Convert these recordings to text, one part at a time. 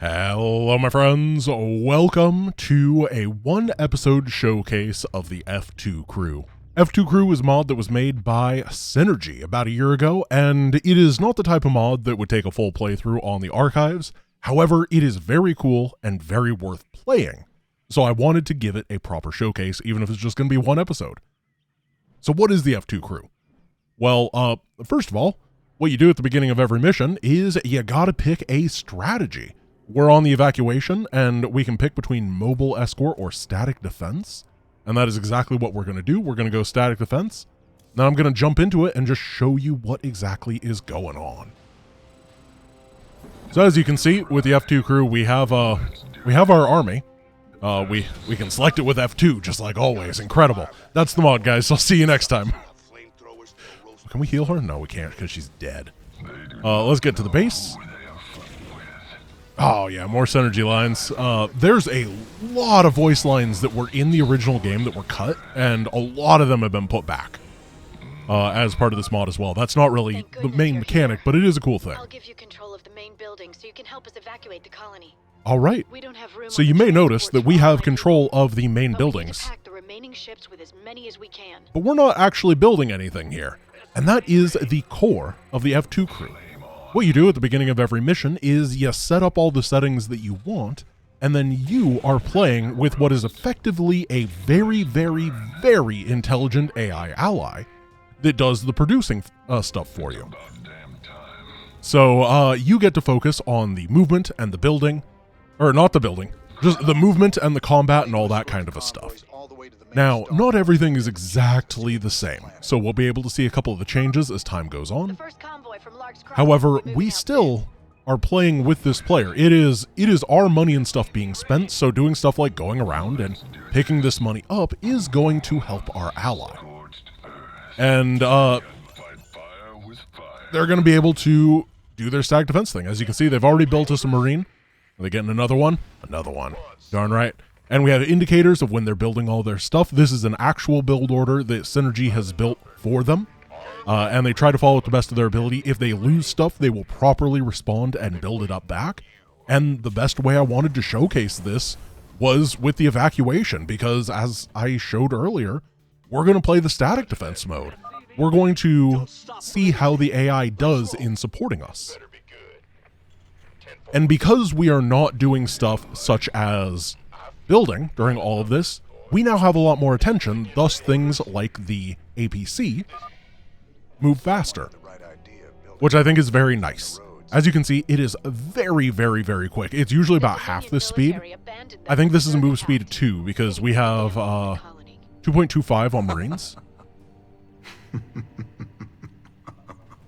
Hello, my friends. Welcome to a one-episode showcase of the F2 Crew. F2 Crew is a mod that was made by Synergy about a year ago, and it is not the type of mod that would take a full playthrough on the archives. However, it is very cool and very worth playing, so I wanted to give it a proper showcase, even if it's just going to be one episode. So what is the F2 Crew? Well, first of all, what you do at the beginning of every mission is you gotta pick a strategy. We're on the Evacuation, and we can pick between mobile escort or static defense. And that is exactly what we're going to do. We're going to go static defense. Now I'm going to jump into it and just show you what exactly is going on. So as you can see, with the F2 Crew, we have our army. We can select it with F2, just like always. Incredible. That's the mod, guys. I'll see you next time. Can we heal her? No, we can't, because she's dead. Let's get to the base. Oh yeah, more Synergy lines. There's a lot of voice lines that were in the original game that were cut, and a lot of them have been put back as part of this mod as well. That's not really the main mechanic, but it is a cool thing. I'll give you control of the main building so you can help us evacuate the colony. All right. We don't have room so you may notice that we have control of the main buildings. Pack the remaining ships with as many as we can. But we're not actually building anything here, and that is the core of the F2 Crew. What you do at the beginning of every mission is you set up all the settings that you want, and then you are playing with what is effectively a very, very, very intelligent AI ally that does the producing stuff for you. So you get to focus on the movement and the building, or not the building, just the movement and the combat and all that kind of a stuff. Now, not everything is exactly the same, so we'll be able to see a couple of the changes as time goes on. However, we still are playing with this player. It is our money and stuff being spent, so doing stuff like going around and picking this money up is going to help our ally. And they're going to be able to do their stack defense thing. As you can see, they've already built us a Marine. Are they getting another one? Another one. Darn right. And we have indicators of when they're building all their stuff. This is an actual build order that Synergy has built for them. And they try to follow it to the best of their ability. If they lose stuff, they will properly respond and build it up back. And the best way I wanted to showcase this was with the Evacuation, because as I showed earlier, we're going to play the static defense mode. We're going to see how the AI does in supporting us. And because we are not doing stuff such as building during all of this, we now have a lot more attention, thus things like the APC move faster, which I think is very nice. As you can see, it is very, very, very quick. It's usually about half this speed. I think this is a move speed of 2 because we have 2.25 on Marines.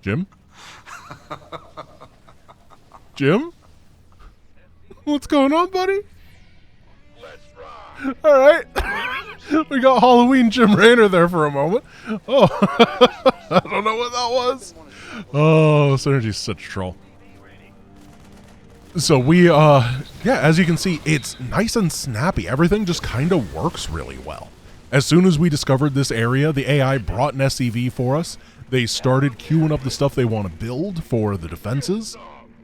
Jim? Jim? What's going on, buddy? All right. We got Halloween Jim Raynor there for a moment. Oh, I don't know what that was. Oh, Synergy's such a troll. So we, yeah, as you can see, it's nice and snappy. Everything just kind of works really well. As soon as we discovered this area, the AI brought an SCV for us. They started queuing up the stuff they want to build for the defenses.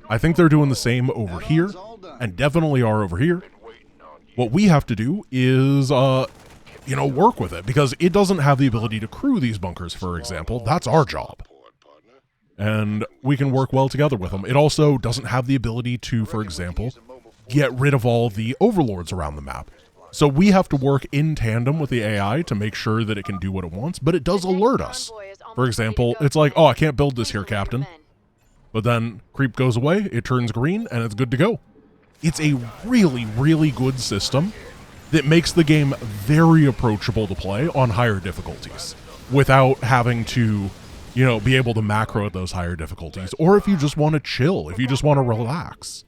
I think they're doing the same over here, and definitely are over here. What we have to do is, work with it, because it doesn't have the ability to crew these bunkers, for example. That's our job. And we can work well together with them. It also doesn't have the ability to, for example, get rid of all the overlords around the map. So we have to work in tandem with the AI to make sure that it can do what it wants, but it does alert us. For example, it's like, oh, I can't build this here, Captain. But then creep goes away, it turns green, and it's good to go. It's a really, really good system that makes the game very approachable to play on higher difficulties without having to, be able to macro at those higher difficulties. Or if you just want to chill, if you just want to relax.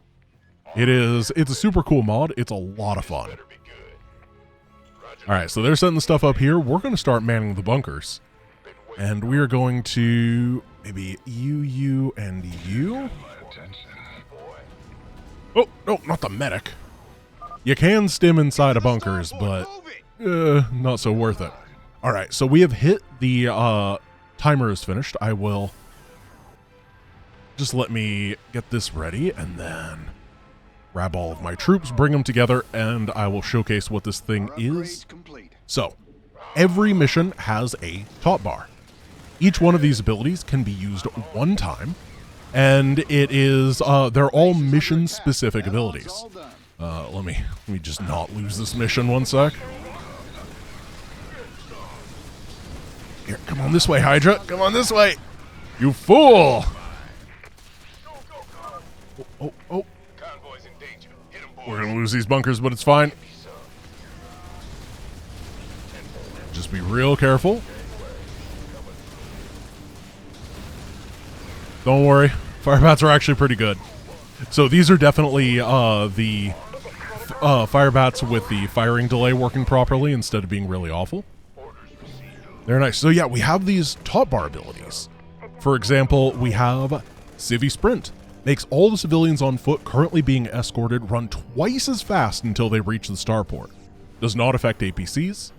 It's a super cool mod. It's a lot of fun. All right, so they're setting the stuff up here. We're going to start manning the bunkers. And we are going to maybe you, and you. Oh, no, not the medic. You can stim inside of bunkers, but not so worth it. All right, so we have hit the timer is finished. I will just let me get this ready, and then grab all of my troops, bring them together, and I will showcase what this thing is. So, every mission has a top bar. Each one of these abilities can be used one time, and it is, they're all mission-specific abilities. Let me just not lose this mission one sec. Here, come on this way, Hydra. Come on this way. You fool! Oh. We're gonna lose these bunkers, but it's fine. Just be real careful. Don't worry. Firebats are actually pretty good. So these are definitely the Firebats with the firing delay working properly instead of being really awful. They're nice. So yeah, we have these top bar abilities. For example, we have Civi Sprint. Makes all the civilians on foot currently being escorted run twice as fast until they reach the starport. Does not affect APCs.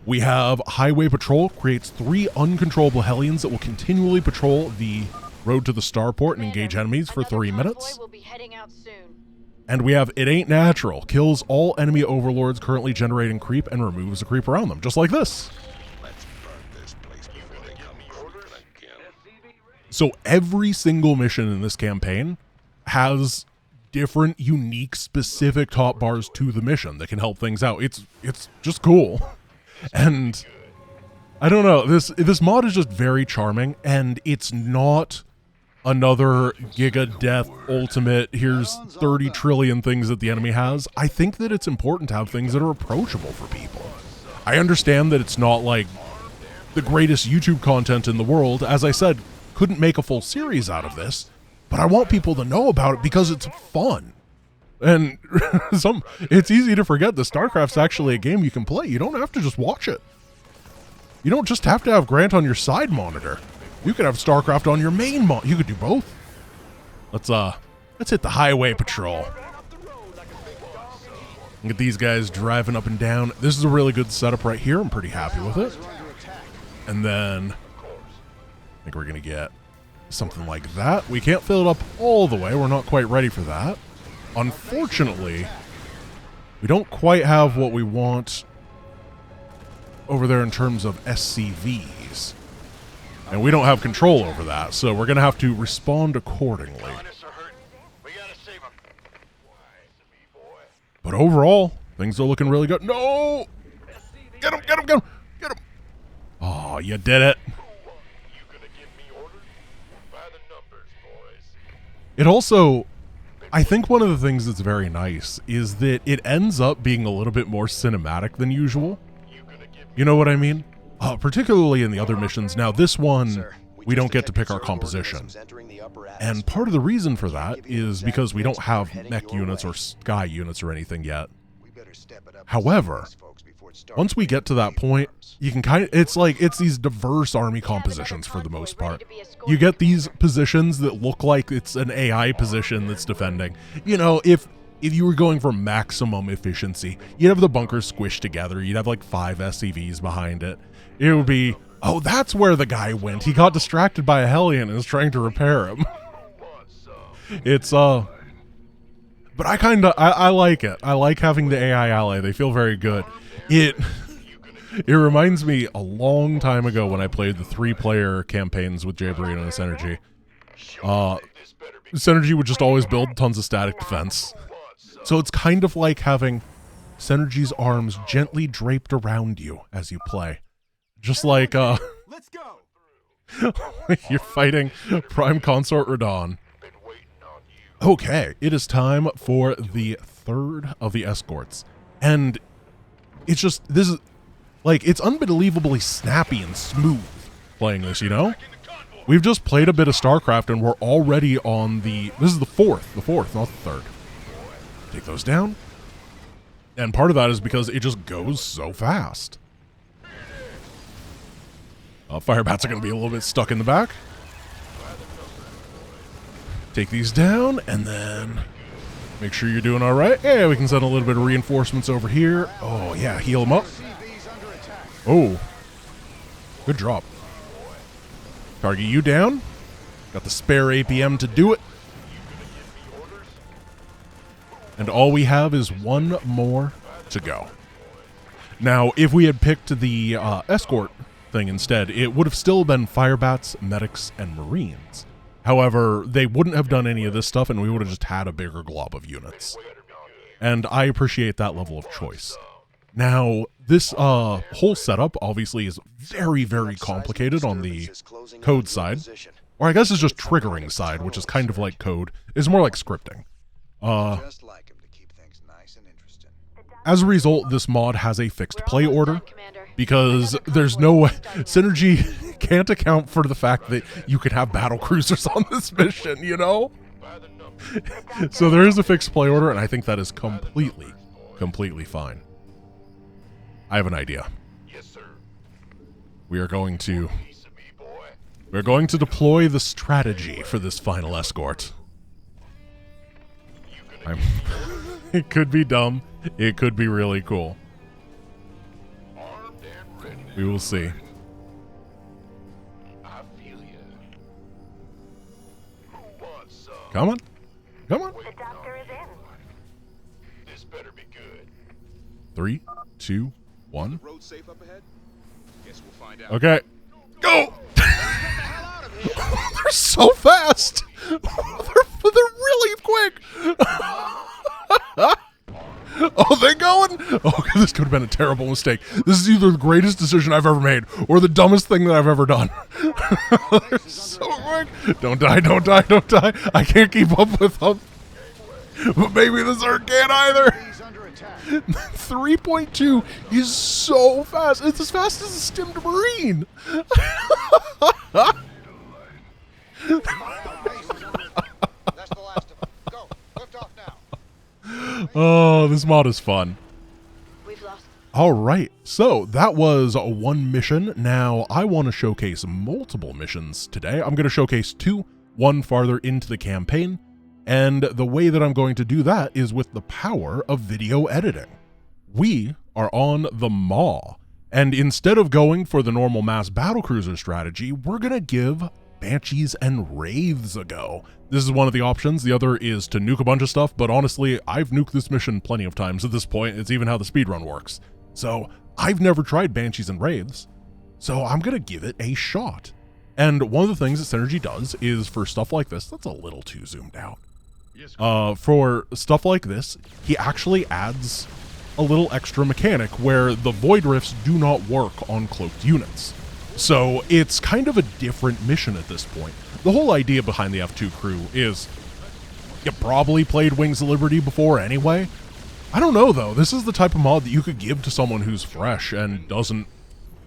We have Highway Patrol. Creates 3 uncontrollable Hellions that will continually patrol the road to the starport and engage enemies for 3 minutes. Will be heading out soon. And we have It Ain't Natural. Kills all enemy overlords currently generating creep and removes a creep around them, just like this. So every single mission in this campaign has different, unique, specific top bars to the mission that can help things out. It's just cool. And I don't know, this mod is just very charming, and it's not another Giga Death Ultimate, here's 30 trillion things that the enemy has. I think that it's important to have things that are approachable for people. I understand that it's not like the greatest YouTube content in the world. As I said, couldn't make a full series out of this, but I want people to know about it because it's fun. And it's easy to forget that StarCraft's actually a game you can play. You don't have to just watch it. You don't just have to have Grant on your side monitor. You could have StarCraft on your main monitor. You could do both. Let's hit the highway patrol. Look at these guys driving up and down. This is a really good setup right here. I'm pretty happy with it. And then I think we're going to get something like that. We can't fill it up all the way. We're not quite ready for that. Unfortunately, we don't quite have what we want over there in terms of SCVs. And we don't have control over that, so we're going to have to respond accordingly. But overall, things are looking really good. No! Get him, get him, get him, get him! Oh, you did it. It also, I think one of the things that's very nice is that it ends up being a little bit more cinematic than usual. You know what I mean? Particularly in the other missions. Now, this one, we don't get to pick our composition. And part of the reason for that is because we don't have mech units or sky units or anything yet. However, once we get to that point, you can it's these diverse army compositions for the most part. You get these positions that look like it's an AI position that's defending. You know, if you were going for maximum efficiency, you'd have the bunkers squished together. You'd have like 5 SCVs behind it. It would be, oh, that's where the guy went. He got distracted by a Hellion and is trying to repair him. It's, but I like it. I like having the AI ally. They feel very good. It reminds me a long time ago when I played the 3-player campaigns with Jabrina and Synergy. Synergy would just always build tons of static defense. So it's kind of like having Synergy's arms gently draped around you as you play. Just like, let's go. you're fighting Prime Consort Radon. Okay, it is time for the 3rd of the escorts. And it's just, this is, like, it's unbelievably snappy and smooth playing this, you know? We've just played a bit of StarCraft and we're already on this is the fourth, not the 3rd. Take those down. And part of that is because it just goes so fast. Firebats are going to be a little bit stuck in the back. Take these down, and then make sure you're doing all right. Yeah, we can send a little bit of reinforcements over here. Oh, yeah, heal them up. Oh, good drop. Target you down. Got the spare APM to do it. And all we have is one more to go. Now, if we had picked the escort thing instead, it would have still been firebats, medics, and marines. However, they wouldn't have done any of this stuff, and we would have just had a bigger glob of units. And I appreciate that level of choice. Now, this whole setup obviously is very, very complicated on the code side. Or I guess it's just triggering side, which is kind of like code. It's more like scripting. As a result, this mod has a fixed play order, because there's no way, Synergy can't account for the fact that you could have battle cruisers on this mission, you know? So there is a fixed play order, and I think that is completely fine. I have an idea. Yes, sir. We're going to deploy the strategy for this final escort. It could be dumb. It could be really cool. Armed and ready. We will see. I feel ya. Who wants some? Come on. Come on. The doctor is in. This better be good. 3, 2, 1. Road safe up ahead? Guess we'll find out. Okay. Go! They're so fast! they're really quick! Oh, they're going? Oh, this could have been a terrible mistake. This is either the greatest decision I've ever made or the dumbest thing that I've ever done. They're so quick. Don't die, don't die, don't die. I can't keep up with them. But maybe the Zerg can't either. 3.2 is so fast. It's as fast as a stimmed marine. That's the last of them. Go. Lift off now. Oh, this mod is fun. We've lost. All right, so that was one mission. Now, I want to showcase multiple missions today. I'm going to showcase 2, one farther into the campaign, and the way that I'm going to do that is with the power of video editing. We are on the Maw, and instead of going for the normal mass battlecruiser strategy, we're going to give Banshees and Wraiths a go. This is one of the options. The other is to nuke a bunch of stuff, but honestly, I've nuked this mission plenty of times at this point. It's even how the speedrun works. So I've never tried Banshees and Wraiths, so I'm going to give it a shot. And one of the things that Synergy does is for stuff like this, that's a little too zoomed out. For stuff like this, he actually adds a little extra mechanic where the void rifts do not work on cloaked units. So it's kind of a different mission at this point. The whole idea behind the F2 crew is you probably played Wings of Liberty before anyway. I don't know though, this is the type of mod that you could give to someone who's fresh and doesn't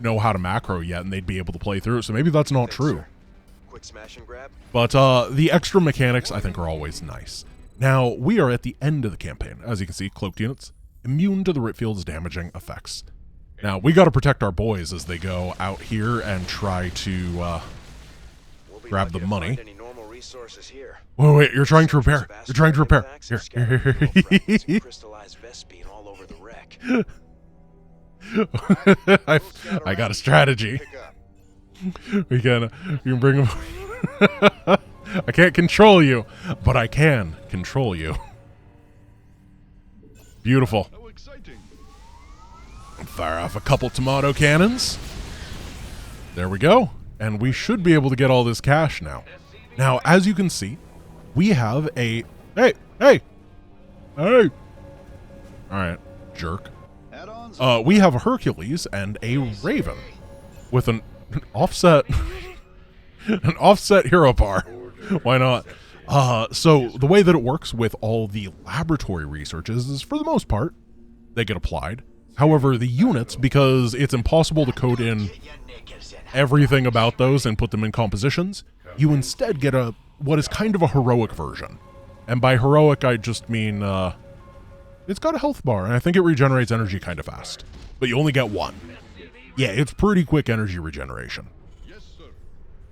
know how to macro yet and they'd be able to play through it, so maybe that's not true. Quick smash and grab. But the extra mechanics I think are always nice. Now, we are at the end of the campaign. As you can see, cloaked units, immune to the Ripfield's damaging effects. Now, we got to protect our boys as they go out here and try to grab the money. Wait, you're trying to repair. You're trying to repair. Here. Crystallized Vespine all over the wreck. I got a strategy. We can bring them. I can't control you, but I can control you. Beautiful. How exciting. Fire off a couple tomato cannons. There we go. And we should be able to get all this cash now. Now, as you can see, we have a... Hey! Alright, jerk. We have a Hercules and a Raven with an offset... an offset hero bar. Why not? So the way that it works with all the laboratory researches is, for the most part, they get applied. However, the units, because it's impossible to code in everything about those and put them in compositions, you instead get what is kind of a heroic version. And by heroic, I just mean, it's got a health bar, and I think it regenerates energy kind of fast. But you only get one. Yeah, it's pretty quick energy regeneration.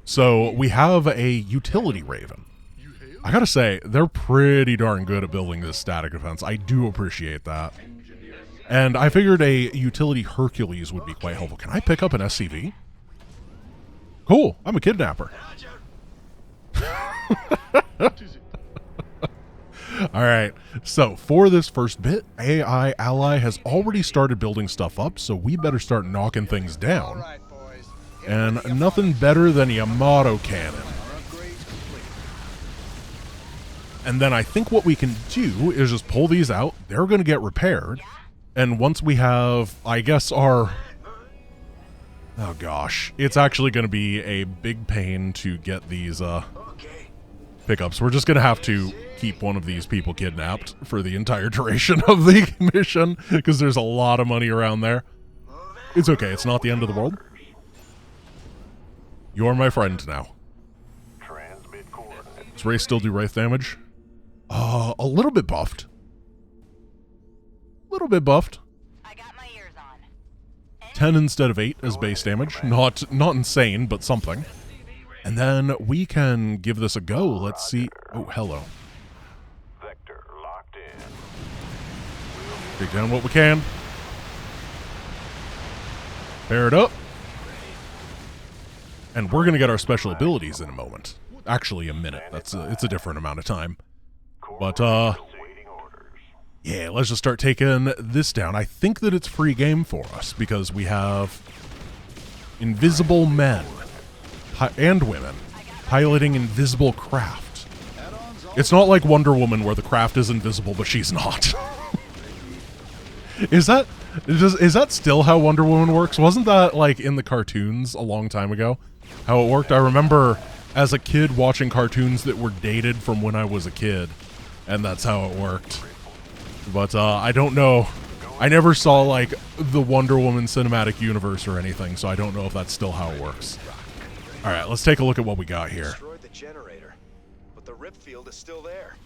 So we have a utility Raven. I gotta say, they're pretty darn good at building this static defense. I do appreciate that. And I figured a utility Hercules would be quite helpful. Can I pick up an SCV? Cool, I'm a kidnapper. All right, so for this first bit, AI Ally has already started building stuff up, so we better start knocking things All down. right, boys. Get And ready to nothing fire. better than a Yamato cannon. Our upgrade's complete. And then I think what we can do is just pull these out. They're going to get repaired. And once we have, I guess, our... Oh gosh, it's actually going to be a big pain to get these pickups. We're just going to have to keep one of these people kidnapped for the entire duration of the mission, because there's a lot of money around there. It's okay, it's not the end of the world. You're my friend now. Transmit coordinates. Does Ray still do wraith damage? A little bit buffed. A little bit buffed. I got my ears on. 10 instead of 8 as base damage. Not insane, but something. And then we can give this a go. Let's see. Oh, hello. Vector locked in. Take down what we can. Pair it up. And we're going to get our special abilities in a moment. Actually, a minute. It's a different amount of time. But, Waiting orders. yeah, let's just start taking this down. I think that it's free game for us because we have invisible men and women piloting invisible craft. It's not like Wonder Woman where the craft is invisible, but she's not. Is that still how Wonder Woman works? Wasn't that like in the cartoons a long time ago? How it worked? I remember as a kid watching cartoons that were dated from when I was a kid, and that's how it worked. But I don't know. I never saw like the Wonder Woman cinematic universe or anything, so I don't know if that's still how it works. All right, let's take a look at what we got here. Destroyed the generator, but the rip field is still there.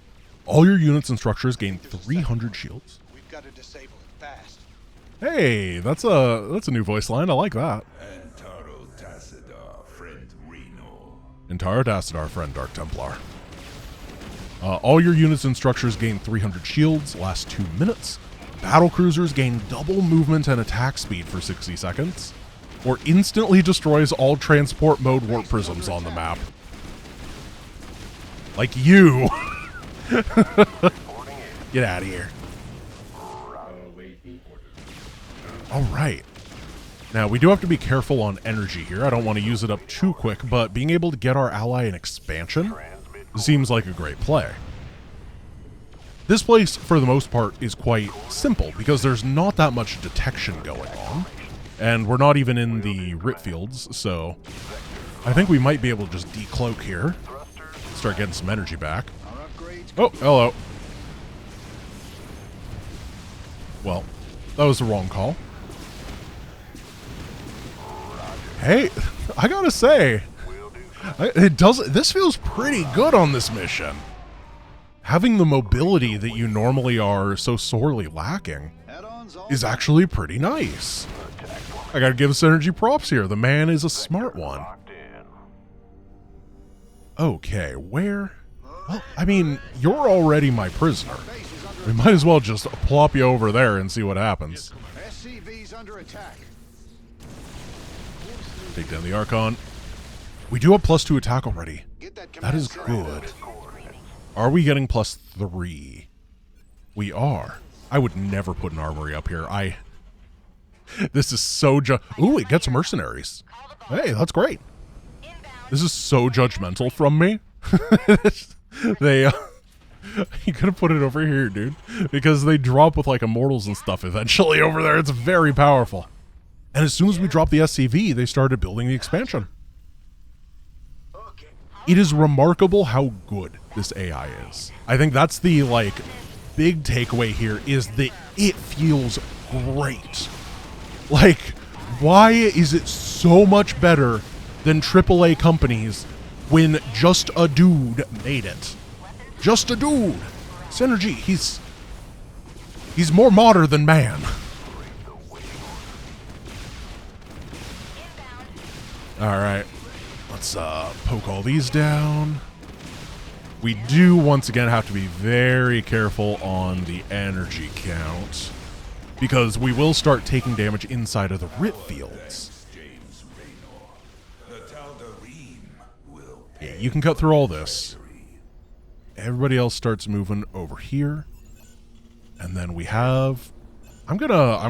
All your units and structures gain 300 shields. We've got to disable it fast. Hey, that's a new voice line. I like that. Antaro Tassadar, friend Reno. Intaro Tassadar, friend Dark Templar. All your units and structures gain 300 shields, last 2 minutes. Battle cruisers gain double movement and attack speed for 60 seconds. Or instantly destroys all transport mode warp prisms on the map. Like you! Get out of here. Alright. Now, we do have to be careful on energy here. I don't want to use it up too quick, but being able to get our ally an expansion seems like a great play. This place, for the most part, is quite simple, because there's not that much detection going on, and we're not even in the rip fields, so I think we might be able to just decloak here, start getting some energy back. Our upgrade's Oh, hello. Well, that was the wrong call. Hey, I gotta say, this feels pretty good on this mission. Having the mobility that you normally are so sorely lacking add-ons all is actually pretty nice. I gotta give Synergy props here. The man is a smart one. Locked in. Okay, where? Well, I mean, you're already my prisoner. We might as well just plop you over there and see what happens. SCV's under attack. Take down the Archon. We do have +2 attack already. Get that That is good. Are we getting +3? We are. I would never put an armory up here. This is so ooh, it gets mercenaries. Hey, that's great. This is so judgmental from me. They, you could have put it over here, dude. Because they drop with, like, immortals and stuff eventually over there. It's very powerful. And as soon as we dropped the SCV, they started building the expansion. It is remarkable how good this AI is. I think that's the, like, big takeaway here is that it feels great. Like, why is it so much better than AAA companies when just a dude made it? Just a dude. Synergy, he's more modern than man. Alright. Let's poke all these down. We do once again have to be very careful on the energy count, because we will start taking damage inside of the rip fields. James Reno. The Tal'Darim will Yeah, you can cut through all this. Everybody else starts moving over here. And then we have... I'm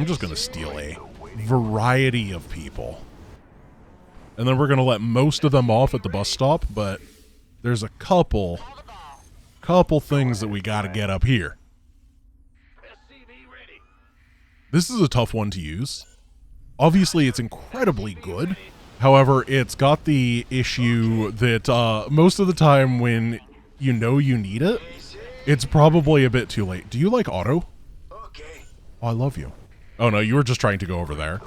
just gonna steal a variety of people. And then we're gonna let most of them off at the bus stop, but there's a couple things that we gotta get up here. This is a tough one to use. Obviously, it's incredibly good. However, it's got the issue that most of the time when you know you need it, it's probably a bit too late. Do you like auto? Okay. Oh, I love you. Oh no, you were just trying to go over there.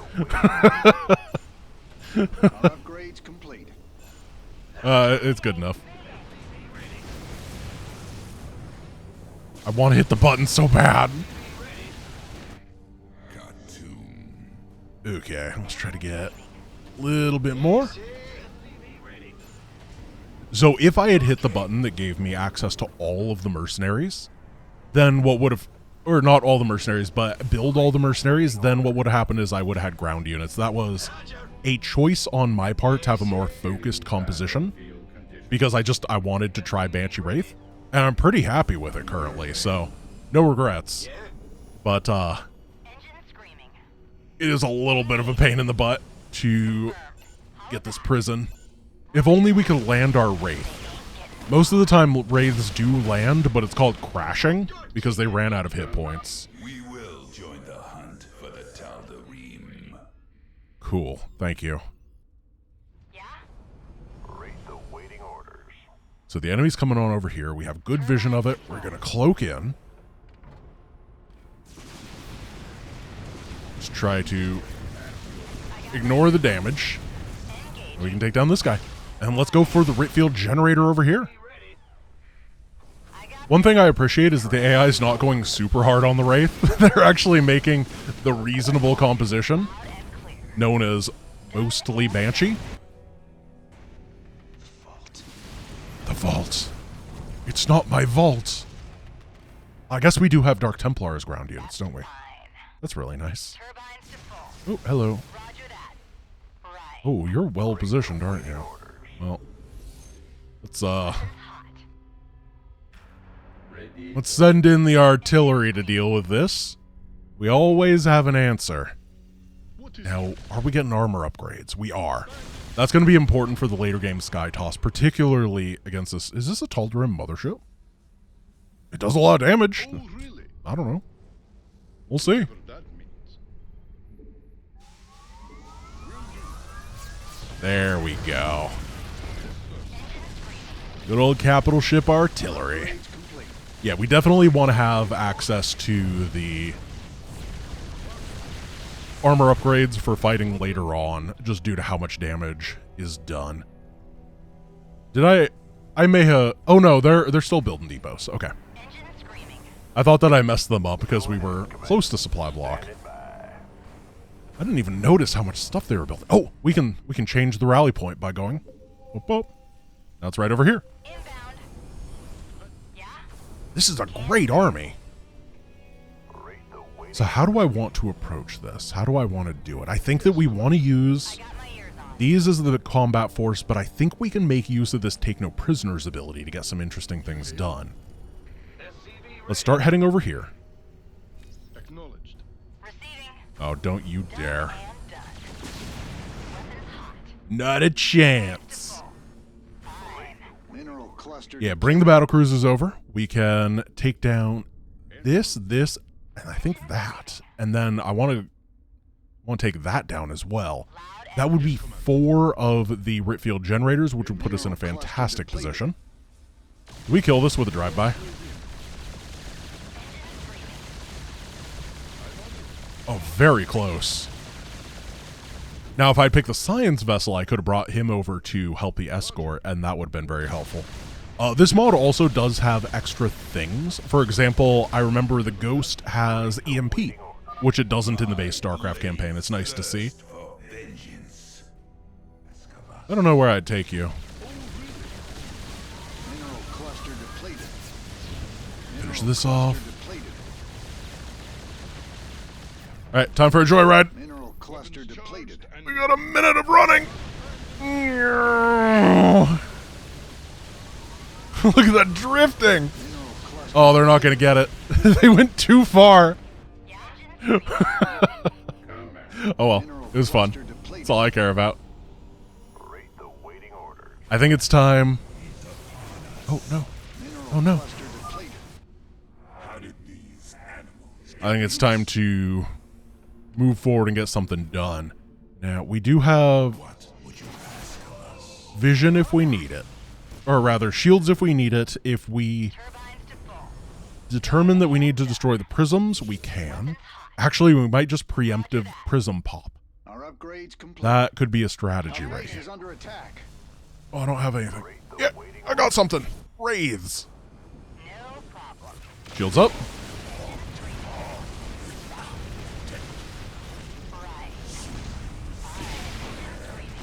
Upgrades complete. It's good enough. I want to hit the button so bad. Okay, let's try to get a little bit more. So if I had hit the button that gave me access to all of the mercenaries, then what would have, or not all the mercenaries, but build all the mercenaries, then what would have happened is I would have had ground units. That was a choice on my part to have a more focused composition, because I wanted to try Banshee Wraith, and I'm pretty happy with it currently, so no regrets. But, it is a little bit of a pain in the butt to get this prison. If only we could land our Wraith. Most of the time, Wraiths do land, but it's called crashing because they ran out of hit points. We will join the hunt for the Tal'Darim. Cool. Thank you. Wraith awaiting orders. So the enemy's coming on over here. We have good vision of it. We're going to cloak in. Let's try to ignore the damage. We can take down this guy. And let's go for the Whitfield generator over here. One thing I appreciate is that the AI is not going super hard on the Wraith. They're actually making the reasonable composition, known as mostly Banshee. The vault. It's not my vault. I guess we do have Dark Templar as ground units, don't we? That's really nice. Oh, hello. Oh, you're well positioned, aren't you? Well, let's send in the artillery to deal with this. We always have an answer. Now, are we getting armor upgrades? We are. That's going to be important for the later game Sky Toss, particularly against this. Is this a Tal'Darim mothership? It does a lot of damage. Oh, really? I don't know. We'll see. That means. There we go. Good old capital ship artillery. Yeah, we definitely want to have access to the armor upgrades for fighting later on, just due to how much damage is done. Did I may have... Oh no, they're still building depots. Okay. I thought that I messed them up because we were close to supply block. I didn't even notice how much stuff they were building. Oh, we can change the rally point by going... Whoop, whoop. Now it's right over here. This is a great army. So how do I want to approach this? How do I want to do it? I think that we want to use these as the combat force, but I think we can make use of this take no prisoners ability to get some interesting things done. Let's start heading over here. Acknowledged. Oh, don't you dare. Not a chance. Mineral cluster. Yeah, bring the battle cruisers over. We can take down this, and I think that. And then I want to take that down as well. That would be 4 of the Whitfield generators, which would put us in a fantastic position. Do we kill this with a drive-by? Oh, very close. Now, if I'd picked the science vessel, I could have brought him over to help the escort, and that would have been very helpful. This mod also does have extra things. For example, I remember the Ghost has EMP, which it doesn't in the base StarCraft campaign. It's nice to see. I don't know where I'd take you. Mineral cluster depleted. Finish this off. Alright, time for a joyride. Mineral cluster depleted. We got a minute of running. Look at that drifting. Oh, they're not going to get it. They went too far. Oh well, it was fun. That's all I care about. Rate the waiting orders. I think it's time. Oh no. Oh no. How did these animals I think it's time to move forward and get something done. Now, we do have vision if we need it. Or rather, shields if we need it. If we determine that we need to destroy the prisms, we can. Actually, we might just preemptive prism pop. Our upgrades complete. That could be a strategy Our right base here. is under attack. Oh, I don't have anything. Yeah, I got something. Wraiths. Shields up.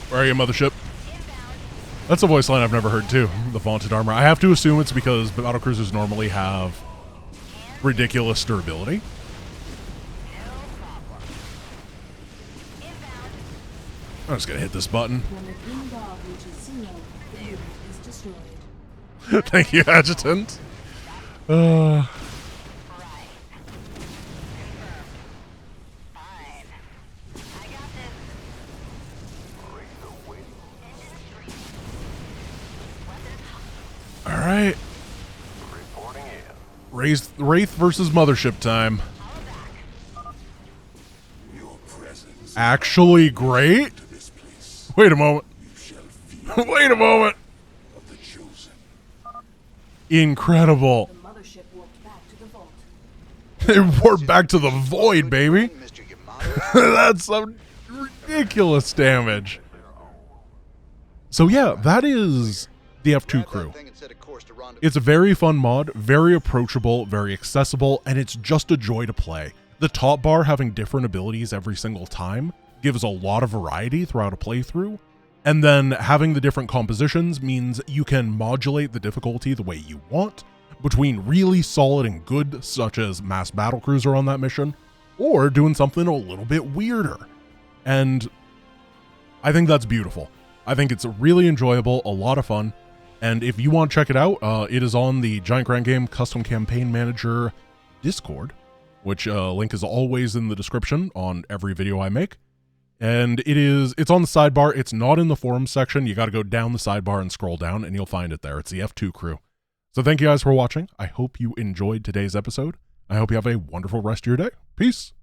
Where are you, mothership? That's a voice line I've never heard too. The vaunted armor. I have to assume it's because battlecruisers normally have ridiculous durability. I'm just gonna hit this button. When the green dog reaches 0, the unit is destroyed. Thank you, Adjutant. All right. Reporting in. Wraith versus Mothership time. your presence Actually great. to this place? Wait a moment. You shall feel Wait a moment. of the chosen. Incredible. The mothership walked back to the vault. It warped back to the void, baby. Mr. Yamato. That's some ridiculous damage. So yeah, that is the F2 crew. It's a very fun mod, very approachable, very accessible, and it's just a joy to play. The top bar having different abilities every single time gives a lot of variety throughout a playthrough, and then having the different compositions means you can modulate the difficulty the way you want, between really solid and good, such as Mass Battlecruiser on that mission, or doing something a little bit weirder. And I think that's beautiful. I think it's really enjoyable, a lot of fun, and if you want to check it out, it is on the Giant Grand Game Custom Campaign Manager Discord, which link is always in the description on every video I make. And it's on the sidebar. It's not in the forums section. You got to go down the sidebar and scroll down, and you'll find it there. It's the F2 crew. So thank you guys for watching. I hope you enjoyed today's episode. I hope you have a wonderful rest of your day. Peace.